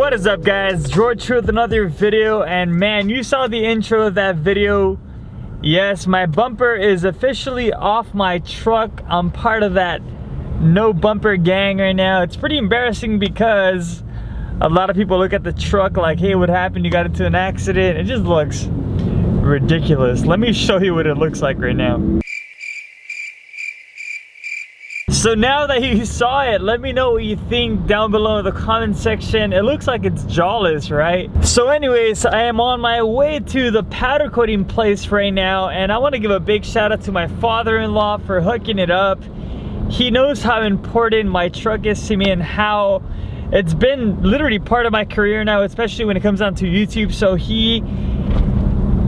What is up, guys? George here with another video, and man, you saw the intro of that video. Yes, my bumper is officially off my truck. I'm part of that no bumper gang right now. It's pretty embarrassing because a lot of people look at the truck like, hey, what happened? You got into an accident. It just looks ridiculous. Let me show you what it looks like right now. So now that you saw it, let me know what you think down below in the comment section. It looks like it's jawless, right? So anyways, I am on my way to the powder coating place right now, and I want to give a big shout out to my father-in-law for hooking it up. He knows how important my truck is to me and how it's been literally part of my career now, especially when it comes down to YouTube. So he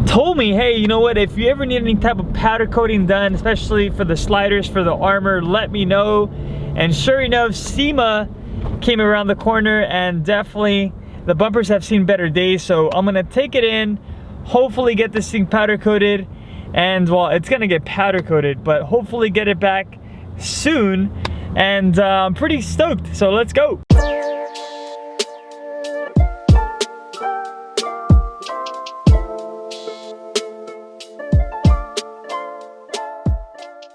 told me, hey, you know what, if you ever need any type of powder coating done, especially for the sliders, for the armor, let me know. And sure enough, Sema came around the corner, and definitely the bumpers have seen better days. So I'm gonna take it in, hopefully get this thing powder coated, and well, it's gonna get powder coated, but hopefully get it back soon. And I'm pretty stoked, so let's go.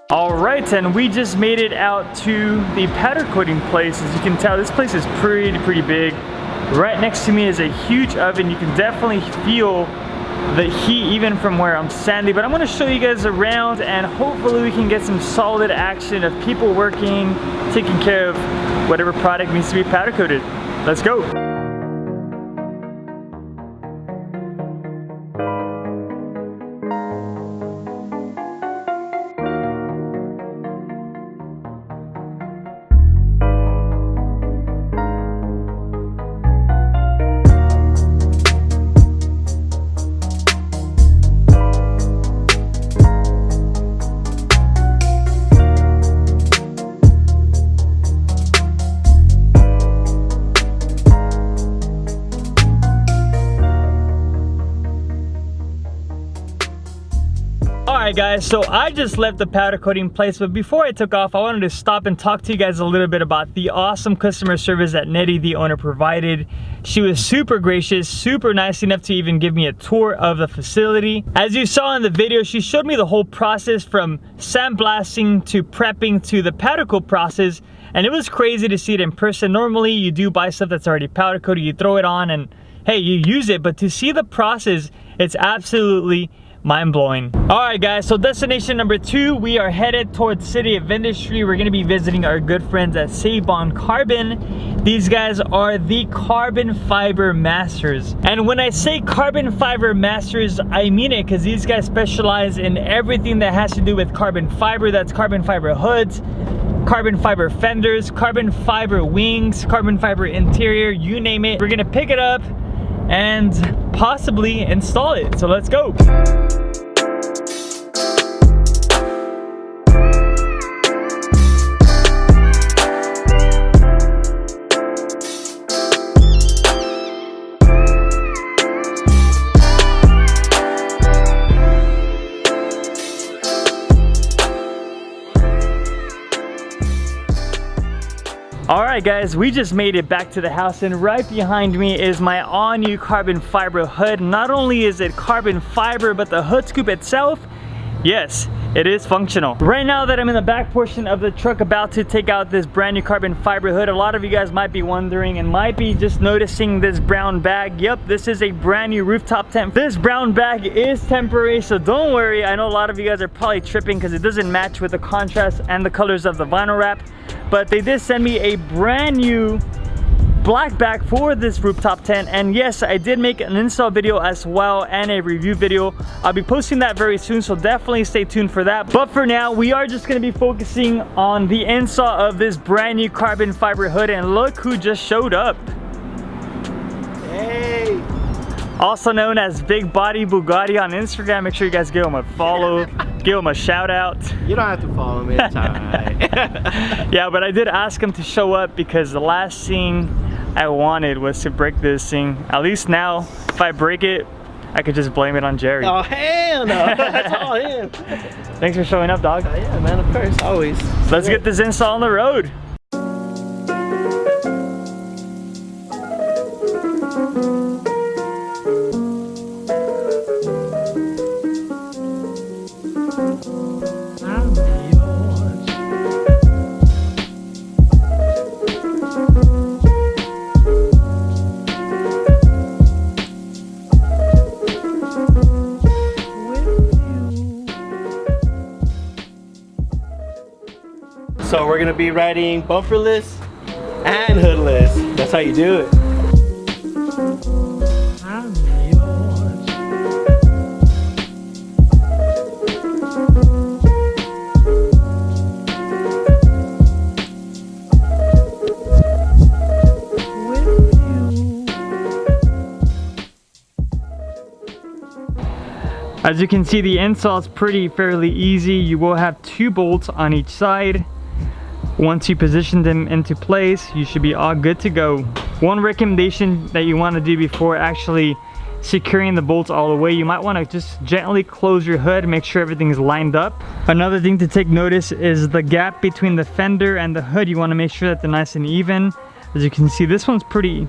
Alright, and we just made it out to the powder coating place. As you can tell, this place is pretty big. Right next to me is a huge oven. You can definitely feel the heat even from where I'm standing. But I'm going to show you guys around, and hopefully we can get some solid action of people working, taking care of whatever product needs to be powder coated. Let's go. Alright guys, so I just left the powder coating place, but before I took off, I wanted to stop and talk to you guys a little bit about the awesome customer service that Nettie, the owner, provided. She was super gracious, super nice enough to even give me a tour of the facility. As you saw in the video, she showed me the whole process from sandblasting to prepping to the powder coat process, and it was crazy to see it in person. Normally you do buy stuff that's already powder coated, you throw it on and hey, you use it, but to see the process, it's absolutely mind-blowing. Alright guys, so destination number 2, we are headed towards City of Industry. We're going to be visiting our good friends at Seibon Carbon. These guys are the carbon fiber masters. And when I say carbon fiber masters, I mean it, because these guys specialize in everything that has to do with carbon fiber. That's carbon fiber hoods, carbon fiber fenders, carbon fiber wings, carbon fiber interior, you name it. We're going to pick it up and possibly install it. So let's go. Alright guys, we just made it back to the house, and right behind me is my all-new carbon fiber hood. Not only is it carbon fiber, but the hood scoop itself, yes, it is functional. Right now that I'm in the back portion of the truck about to take out this brand new carbon fiber hood, a lot of you guys might be wondering and might be just noticing this brown bag. Yep, this is a brand new rooftop tent. This brown bag is temporary, so don't worry. I know a lot of you guys are probably tripping because it doesn't match with the contrast and the colors of the vinyl wrap. But they did send me a brand new black bag for this rooftop tent, and yes, I did make an install video as well and a review video. I'll be posting that very soon, so definitely stay tuned for that. But for now, we are just going to be focusing on the install of this brand new carbon fiber hood, and look who just showed up. Hey! Also known as Big Body Bugatti on Instagram. Make sure you guys give him a follow, give him a shout out. You don't have to follow me, it's alright. Yeah, but I did ask him to show up because the last thing I wanted was to break this thing. At least now, if I break it, I could just blame it on Jerry. Oh, hell no! That's all him. Thanks for showing up, dog. Yeah, man, of course, always. Let's get this install on the road. So we're gonna be riding bumperless and hoodless. That's how you do it. As you can see, the install is fairly easy. You will have 2 bolts on each side. Once you position them into place, you should be all good to go. One recommendation that you want to do before actually securing the bolts all the way, you might want to just gently close your hood, make sure everything's lined up. Another thing to take notice is the gap between the fender and the hood. You want to make sure that they're nice and even. As you can see, this one's pretty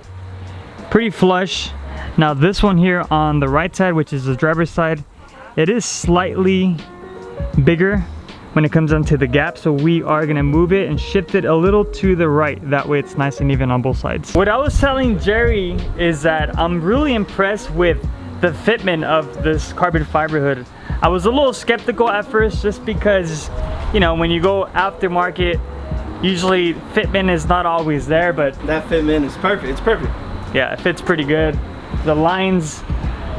flush. Now this one here on the right side, which is the driver's side, it is slightly bigger when it comes onto the gap, so we are gonna move it and shift it a little to the right. That way it's nice and even on both sides. What I was telling Jerry is that I'm really impressed with the fitment of this carbon fiber hood. I was a little skeptical at first just because, you know, when you go aftermarket, usually fitment is not always there, but that fitment is perfect. It's perfect. Yeah, it fits pretty good. The lines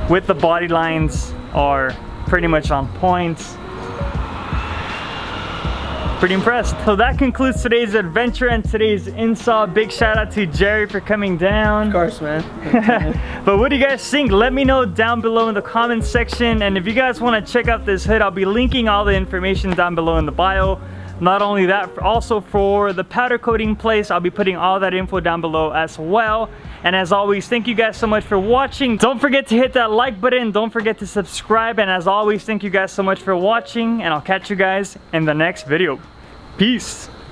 with the body lines are pretty much on point. Pretty impressed. So that concludes today's adventure and today's install. Big shout out to Jerry for coming down. Of course, man. But what do you guys think? Let me know down below in the comments section. And if you guys want to check out this hood, I'll be linking all the information down below in the bio. Not only that, also for the powder coating place, I'll be putting all that info down below as well. And as always, thank you guys so much for watching. Don't forget to hit that like button. Don't forget to subscribe. And as always, thank you guys so much for watching. And I'll catch you guys in the next video. Peace.